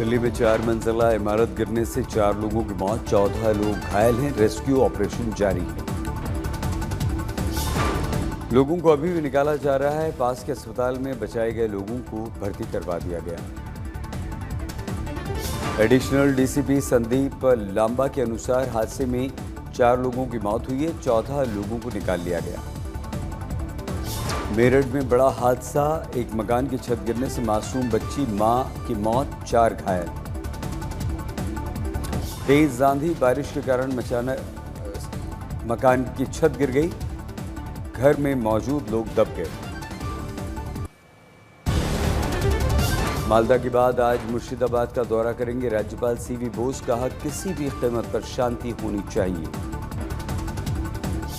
दिल्ली में 4 मंजिला इमारत गिरने से 4 लोगों की मौत, 14 लोग घायल हैं। रेस्क्यू ऑपरेशन जारी है। लोगों को अभी भी निकाला जा रहा है। पास के अस्पताल में बचाए गए लोगों को भर्ती करवा दिया गया। एडिशनल डीसीपी संदीप लांबा के अनुसार हादसे में 4 लोगों की मौत हुई है, 14 लोगों को निकाल लिया गया। मेरठ में बड़ा हादसा, एक मकान की छत गिरने से मासूम बच्ची मां की मौत, 4 घायल। तेज आंधी बारिश के कारण मकान की छत गिर गई, घर में मौजूद लोग दब गए। मालदा के बाद आज मुर्शिदाबाद का दौरा करेंगे राज्यपाल सीवी बोस। कहा, किसी भी कीमत पर शांति होनी चाहिए।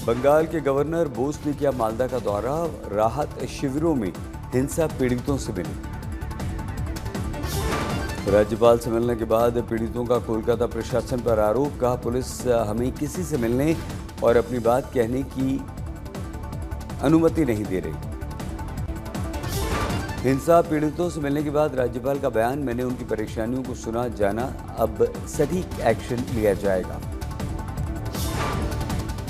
बंगाल के गवर्नर बोस ने किया मालदा का दौरा, राहत शिविरों में हिंसा पीड़ितों से मिले। राज्यपाल से मिलने के बाद पीड़ितों का कोलकाता प्रशासन पर आरोप। कहा, पुलिस हमें किसी से मिलने और अपनी बात कहने की अनुमति नहीं दे रही। हिंसा पीड़ितों से मिलने के बाद राज्यपाल का बयान, मैंने उनकी परेशानियों को सुना, जाना, अब सटीक एक्शन लिया जाएगा।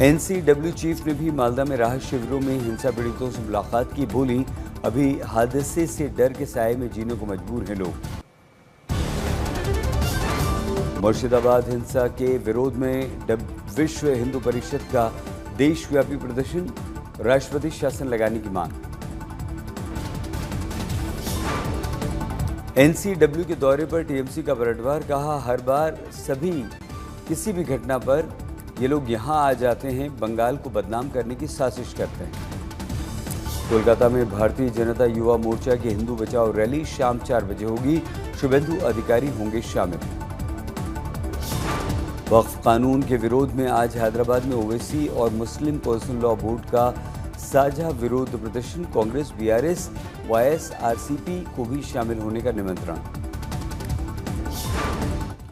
एनसीडब्ल्यू चीफ ने भी मालदा में राहत शिविरों में हिंसा पीड़ितों से मुलाकात की। बोली, अभी हादसे से डर के साए में जीने को मजबूर हैं लोग। मुर्शिदाबाद हिंसा के विरोध में विश्व हिंदू परिषद का देशव्यापी प्रदर्शन, राष्ट्रपति शासन लगाने की मांग। एनसीडब्ल्यू के दौरे पर टीएमसी का पलटवार। कहा, हर बार किसी भी घटना पर ये लोग यहां आ जाते हैं, बंगाल को बदनाम करने की साजिश करते हैं। कोलकाता में भारतीय जनता युवा मोर्चा की हिंदू बचाओ रैली शाम 4 बजे होगी। शुभेंदु अधिकारी होंगे शामिल। वक्फ कानून के विरोध में आज हैदराबाद में ओवैसी और मुस्लिम पर्सनल लॉ बोर्ड का साझा विरोध प्रदर्शन। कांग्रेस, बीआरएस, वाईएसआरसीपी को भी शामिल होने का निमंत्रण।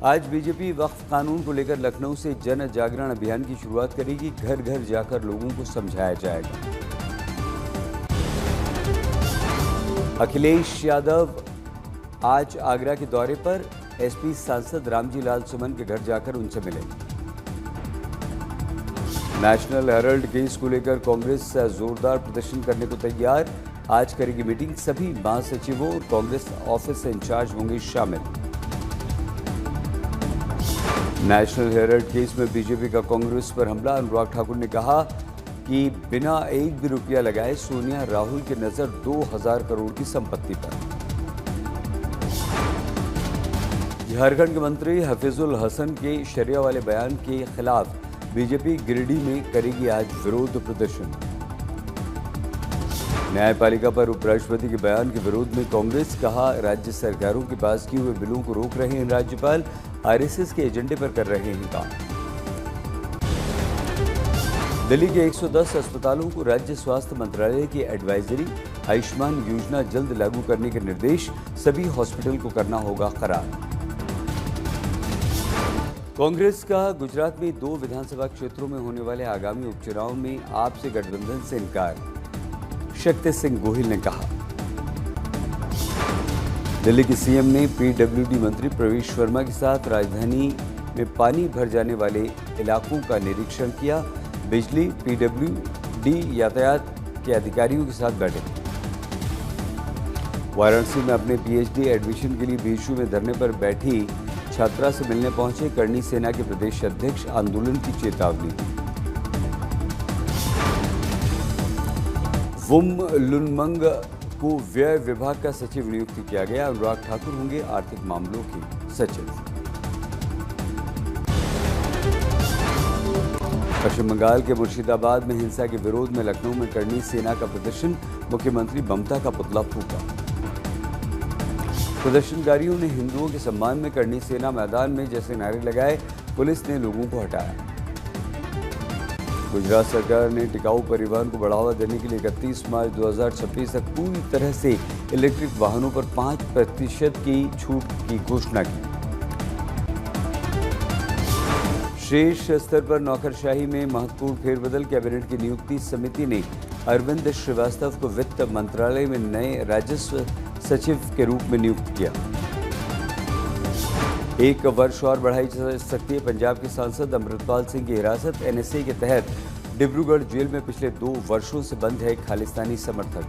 आज बीजेपी वक्फ कानून को लेकर लखनऊ से जन जागरण अभियान की शुरुआत करेगी। घर घर जाकर लोगों को समझाया जाएगा। अखिलेश यादव आज आगरा के दौरे पर, एसपी सांसद रामजी लाल सुमन के घर जाकर उनसे मिले। नेशनल हेराल्ड केस को लेकर कांग्रेस जोरदार प्रदर्शन करने को तैयार। आज करेगी मीटिंग, सभी महासचिवों और कांग्रेस ऑफिस इंचार्ज होंगे शामिल। नेशनल हेराल्ड केस में बीजेपी का कांग्रेस पर हमला। अनुराग ठाकुर ने कहा कि बिना एक भी रुपया लगाए सोनिया राहुल की नजर 2000 करोड़ की संपत्ति पर। झारखंड के मंत्री हफीजुल हसन के शरिया वाले बयान के खिलाफ बीजेपी गिरिडीह में करेगी आज विरोध प्रदर्शन। न्यायपालिका पर उपराष्ट्रपति के बयान के विरोध में कांग्रेस। कहा, राज्य सरकारों के पास किए हुए बिलों को रोक रहे हैं राज्यपाल, आरएसएस के एजेंडे पर कर रहे हैं काम। दिल्ली के 110 अस्पतालों को राज्य स्वास्थ्य मंत्रालय की एडवाइजरी, आयुष्मान योजना जल्द लागू करने के निर्देश, सभी हॉस्पिटल को करना होगा करार। कांग्रेस का गुजरात में 2 विधानसभा क्षेत्रों में होने वाले आगामी उपचुनाव में आप से गठबंधन से इनकार, शक्ति सिंह गोहिल ने कहा। दिल्ली के सीएम ने पीडब्ल्यूडी मंत्री प्रवेश वर्मा के साथ राजधानी में पानी भर जाने वाले इलाकों का निरीक्षण किया। बिजली, पीडब्ल्यूडी, यातायात के अधिकारियों के साथ बैठे। वाराणसी में अपने पीएचडी एडमिशन के लिए बीएचयू में धरने पर बैठी छात्रा से मिलने पहुंचे करणी सेना के प्रदेश अध्यक्ष, आंदोलन की चेतावनी दी। वुम लुनमंग को व्यय विभाग का सचिव नियुक्त किया गया। अनुराग ठाकुर होंगे आर्थिक मामलों के सचिव। पश्चिम बंगाल के मुर्शिदाबाद में हिंसा के विरोध में लखनऊ में करणी सेना का प्रदर्शन, मुख्यमंत्री ममता का पुतला फूका। प्रदर्शनकारियों ने हिंदुओं के सम्मान में करणी सेना मैदान में जैसे नारे लगाए, पुलिस ने लोगों को हटाया। गुजरात सरकार ने टिकाऊ परिवहन को बढ़ावा देने के लिए 31 मार्च 2026 तक पूरी तरह से इलेक्ट्रिक वाहनों पर 5% की छूट की घोषणा की। शीर्ष स्तर पर नौकरशाही में महत्वपूर्ण फेरबदल, कैबिनेट की नियुक्ति समिति ने अरविंद श्रीवास्तव को वित्त मंत्रालय में नए राजस्व सचिव के रूप में नियुक्त किया। 1 वर्ष और बढ़ाई जा सकती है पंजाब के सांसद अमृतपाल सिंह की हिरासत। एनएसए के तहत डिब्रूगढ़ जेल में पिछले 2 वर्षों से बंद है खालिस्तानी समर्थक।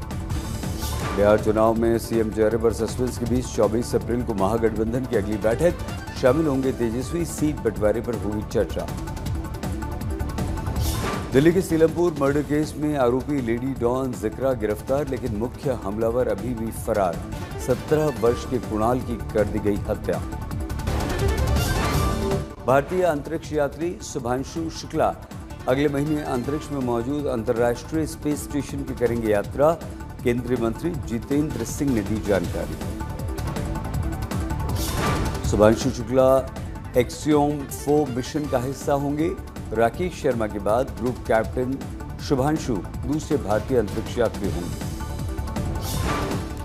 बिहार चुनाव में सीएम चेहरे पर सस्पेंस के बीच 24 अप्रैल को महागठबंधन की अगली बैठक, शामिल होंगे तेजस्वी, सीट बंटवारे पर होगी चर्चा। दिल्ली के सीलमपुर मर्डर केस में आरोपी लेडी डॉन जिक्रा गिरफ्तार, लेकिन मुख्य हमलावर अभी भी फरार। 17 वर्ष के कुणाल की कर दी गई हत्या। भारतीय अंतरिक्ष यात्री शुभांशु शुक्ला अगले महीने अंतरिक्ष में मौजूद अंतर्राष्ट्रीय स्पेस स्टेशन की करेंगे यात्रा। केंद्रीय मंत्री जितेंद्र सिंह ने दी जानकारी। शुभांशु शुक्ला एक्सियोम 4 मिशन का हिस्सा होंगे। राकेश शर्मा के बाद ग्रुप कैप्टन शुभांशु दूसरे भारतीय अंतरिक्ष यात्री होंगे।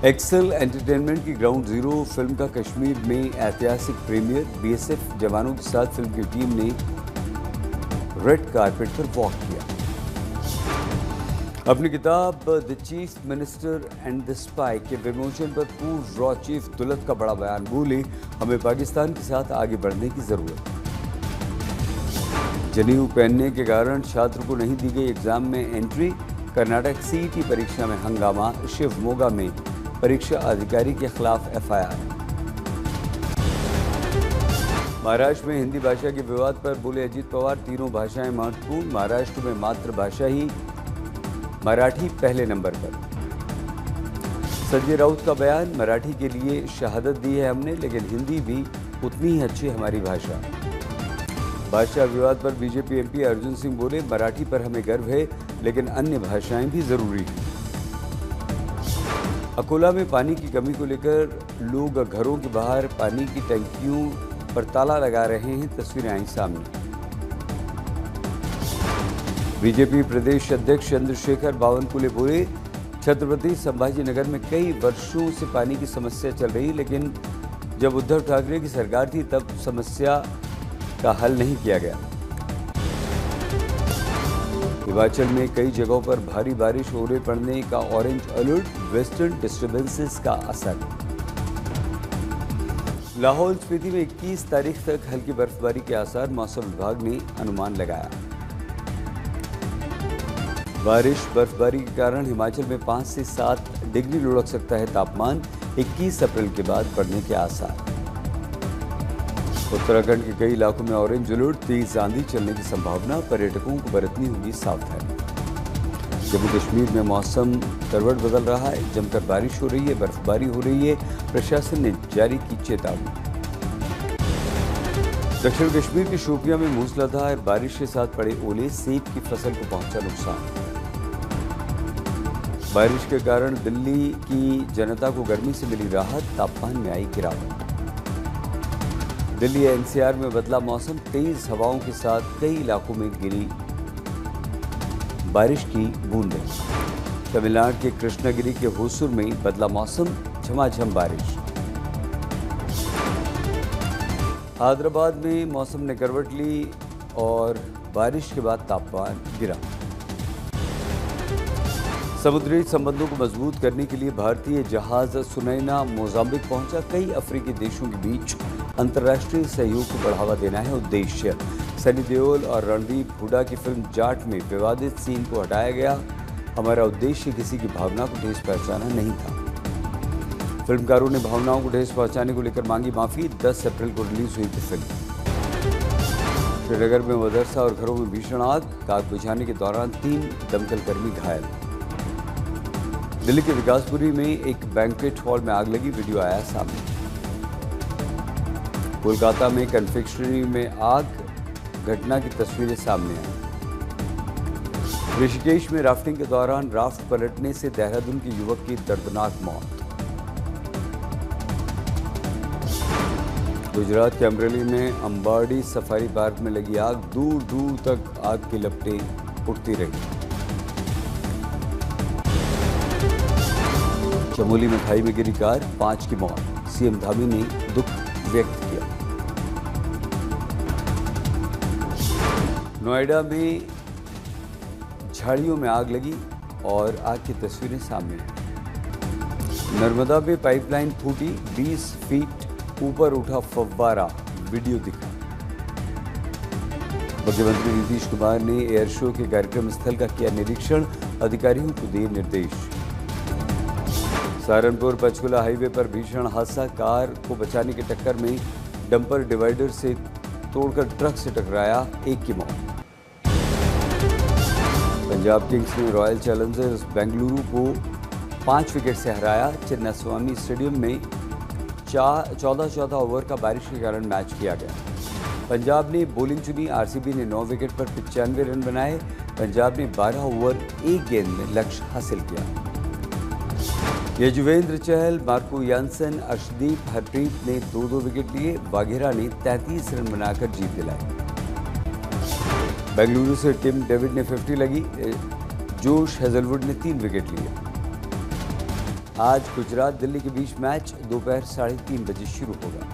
एक्सेल एंटरटेनमेंट की ग्राउंड जीरो फिल्म का कश्मीर में ऐतिहासिक प्रीमियर। बीएसएफ जवानों के साथ फिल्म की टीम ने रेड कारपेट पर वॉक किया। अपनी किताब the chief minister and the spy के विमोचन पर पूर्व रॉ चीफ दुलत का बड़ा बयान। बोले, हमें पाकिस्तान के साथ आगे बढ़ने की जरूरत। जनेऊ पहनने के कारण छात्र को नहीं दी गई एग्जाम में एंट्री। कर्नाटक सीईटी परीक्षा में हंगामा। शिवमोगा में परीक्षा अधिकारी के खिलाफ एफआईआर। महाराष्ट्र में हिंदी भाषा के विवाद पर बोले अजीत पवार, तीनों भाषाएं महत्वपूर्ण। महाराष्ट्र में मातृभाषा ही मराठी पहले नंबर पर। संजय राउत का बयान, मराठी के लिए शहादत दी है हमने, लेकिन हिंदी भी उतनी ही अच्छी हमारी भाषा। भाषा विवाद पर बीजेपी एमपी अर्जुन सिंह बोले, मराठी पर हमें गर्व है, लेकिन अन्य भाषाएं भी जरूरी हैं। अकोला में पानी की कमी को लेकर लोग घरों के बाहर पानी की टंकियों पर ताला लगा रहे हैं। तस्वीरें आई सामने। बीजेपी प्रदेश अध्यक्ष चंद्रशेखर बावनकुले बोले, छत्रपति संभाजीनगर में कई वर्षों से पानी की समस्या चल रही, लेकिन जब उद्धव ठाकरे की सरकार थी तब समस्या का हल नहीं किया गया। हिमाचल में कई जगहों पर भारी बारिश, ओले पड़ने का ऑरेंज अलर्ट। वेस्टर्न डिस्टर्बेंसेस का असर। लाहौल स्पीति में 21 तारीख तक हल्की बर्फबारी के आसार, मौसम विभाग ने अनुमान लगाया। बारिश बर्फबारी के कारण हिमाचल में 5 से 7 डिग्री लुढ़क सकता है तापमान। 21 अप्रैल के बाद बढ़ने के आसार। उत्तराखंड के कई इलाकों में ऑरेंज अलर्ट, तेज आंधी चलने की संभावना। पर्यटकों को बरतनी होगी सावधानी। जम्मू कश्मीर में मौसम करवट बदल रहा है, जमकर बारिश हो रही है, बर्फबारी हो रही है। प्रशासन ने जारी की चेतावनी। दक्षिण कश्मीर के शोपियां में मूसलाधार बारिश के साथ पड़े ओले, सेब की फसल को पहुंचा नुकसान। बारिश के कारण दिल्ली की जनता को गर्मी से मिली राहत, तापमान में आई गिरावट। दिल्ली एनसीआर में बदला मौसम, तेज हवाओं के साथ कई इलाकों में गिरी बारिश की बूंदें। तमिलनाडु के कृष्णागिरी के होसुर में बदला मौसम, झमाझम बारिश। हैदराबाद में मौसम ने करवट ली और बारिश के बाद तापमान गिरा। समुद्री संबंधों को मजबूत करने के लिए भारतीय जहाज सुनैना मोजाम्बिक पहुंचा। कई अफ्रीकी देशों के बीच अंतर्राष्ट्रीय सहयोग को बढ़ावा देना है उद्देश्य। सनी देओल और रणदीप हुड्डा की फिल्म जाट में विवादित सीन को हटाया गया। हमारा उद्देश्य किसी की भावना को ठेस पहुंचाना नहीं था। फिल्मकारों ने भावनाओं को ठेस पहुंचाने को लेकर मांगी माफी। 10 अप्रैल को रिलीज हुई थी फिल्म। श्रीनगर में मदरसा और घरों में भीषण आग बुझाने के दौरान 3 दमकल कर्मी घायल। दिल्ली के विकासपुरी में एक बैंक्वेट हॉल में आग लगी, वीडियो आया सामने। कोलकाता में कन्फेक्शनरी में आग, घटना की तस्वीरें सामने आई। ऋषिकेश में राफ्टिंग के दौरान राफ्ट पलटने से देहरादून के युवक की दर्दनाक मौत। गुजरात के अमरेली में अंबाड़ी सफारी पार्क में लगी आग, दूर दूर तक आग की लपटें उठती रही। चमोली में खाई में गिरी कार, 5 की मौत। सीएम धामी ने दुख व्यक्त किया। नोएडा में झाड़ियों में आग लगी और आग की तस्वीरें सामने आई। नर्मदा में पाइपलाइन फूटी, 20 फीट ऊपर उठा फव्वारा, वीडियो दिखा। मुख्यमंत्री नीतीश कुमार ने एयर शो के कार्यक्रम स्थल का किया निरीक्षण, अधिकारियों को दिए निर्देश। सहारनपुर पंचकुला हाईवे पर भीषण हादसा, कार को बचाने की टक्कर में डंपर डिवाइडर से तोड़कर ट्रक से टकराया, एक की मौत। पंजाब किंग्स ने रॉयल चैलेंजर्स बेंगलुरु को 5 विकेट से हराया। चिन्नास्वामी स्टेडियम में 14 ओवर का बारिश के कारण मैच किया गया। पंजाब ने बॉलिंग चुनी, आरसीबी ने 9 विकेट पर 95 रन बनाए। पंजाब ने 12 ओवर 1 गेंद में लक्ष्य हासिल किया। यजुवेंद्र चहल, मार्को यानसन, अर्शदीप, हरप्रीत ने 2-2 विकेट लिए। वाघेरा ने 33 रन बनाकर जीत दिलाई। बेंगलुरु से टिम डेविड ने 50 लगी। जोश हेजलवुड ने 3 विकेट लिए। आज गुजरात दिल्ली के बीच मैच दोपहर 3:30 बजे शुरू होगा।